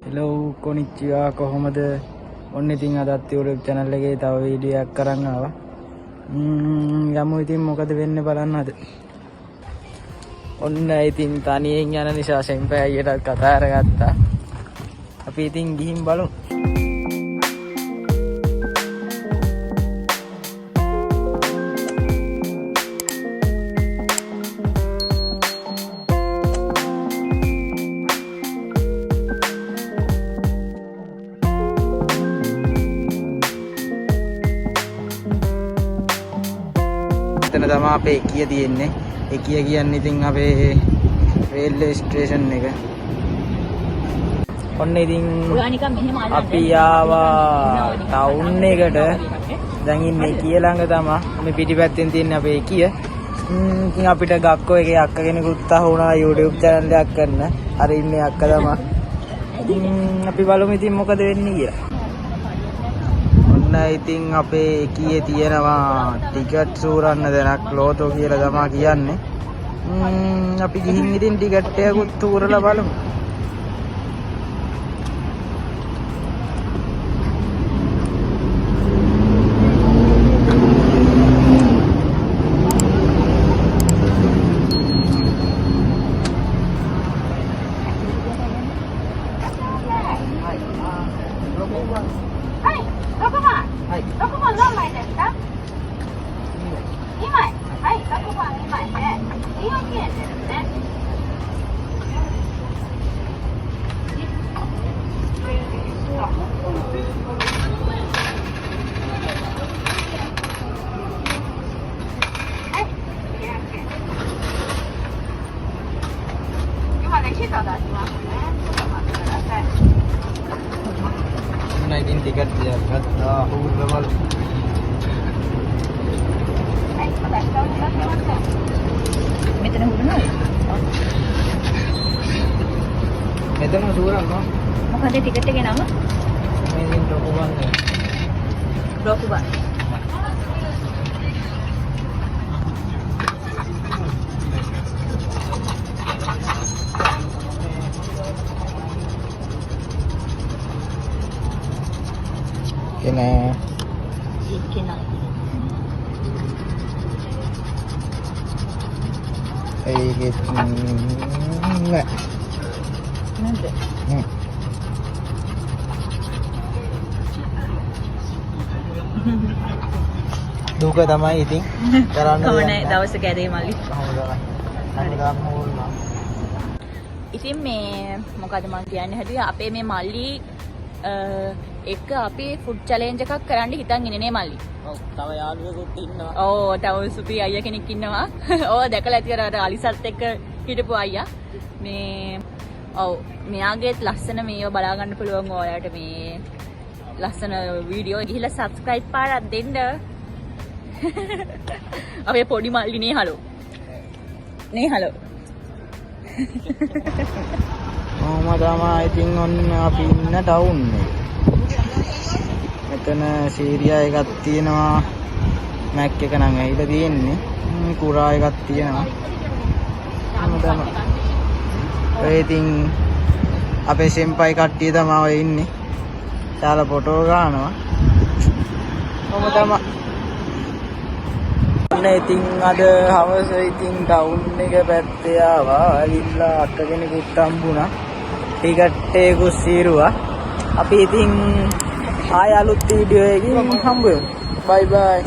Hello konnichiwa කොහොමද ඔන්න ඉතින් අදත් YouTube channel එකේ තව වීඩියෝ එකක් කරන්න ආවා යමු ඉතින් මොකද වෙන්නේ බලන්න අද ඔන්න ඉතින් තනියෙන් යන නිසා සෙම්පයි අයියටත් කතා කරගත්තා අපි ඉතින් ගිහින් බලමු එතන තමයි අපේ එකිය තියෙන්නේ. එකිය කියන්නේ ඉතින් අපේ රේල්වේ ස්ටේෂන් එක. ඔන්න ඉතින් අපි ආවා ටවුන් එකට. දැන් ඉන්නේ එකිය ළඟ තමයි. මේ පිටිපැත්තෙන් තියෙන අපේ එකිය. ඉතින් අපිට ගක්කෝ එකේ අක්ක කෙනෙකුත් අහුණා YouTube channel එකක් කරන්න. අර ඉන්නේ අක්ක තමයි. ඉතින් අපි බලමු ඉතින් මොකද වෙන්නේ කියලා. ඉතින් අපේ එකියේ තියෙනවා ටිකට් සූරන්න දෙනක් ලෝතෝ කියලා තමයි කියන්නේ. අපි ගිහින් ඉතින් ටිකට් එකකුත් සූරලා බලමු. Nah, ini tiket ya, kata level. Meter hurna. Meter hurna, no? Mau ada tiket ke nama? Ini dokumen. Dokumen. Kena. Kena. Gitu. Enggak. Nanti. Duga තමයි ඉතින් කරන්න කොහොමනේ දවසක ඇදේ මල්ලි ඉතින් මේ මොකද මම කියන්නේ හැදුවේ අපේ මේ මල්ලි එක අපි ෆුඩ් චැලෙන්ජ් එකක් කරන්න හිතන් ඉන්නේ නේ මල්ලි. ඔව් තව යාළුවෙකුත් ඉන්නවා. ඔව් තව සුපි අයියා කෙනෙක් ඉන්නවා. ඔව් දැකලා ඇති අර අලිසත් එක්ක හිටපු අයියා. මේ ඔව් මෙයාගේත් ලස්සන මේව බලා ගන්න පුළුවන් ඔයාලට මේ ලස්සන වීඩියෝ ගිහිල්ලා subscribe පාරක් දෙන්න. අපේ පොඩි මල්ලි නේ හලෝ. නේ හලෝ. කොහොම තමයි ඉතින් ඔන්න අපි ඉන්න ටවුන් එක. මෙතන සීරියා එකක් තියෙනවා. මැක් එක නම් ඇහිලා තියෙන්නේ. කුරා එකක් තියෙනවා. කොහොම තමයි. ඔය ඉතින් අපේ සෙම්පයි කට්ටිය තමයි ඔය ඉන්නේ. තාලා ෆොටෝ ගන්නවා. කොහොම තමයි. ඉතින් අද හවස ඉතින් ටවුන් එක පැත්තේ ආවා. ඇවිල්ලා අක්ක කෙනෙකුත් හම්බුණා. ටිකට් එකකුත් සීරුවා. අපි ඉතින් ආය අලුත් වීඩියෝ එකකින් හම්බ වෙමු. බයි බයි.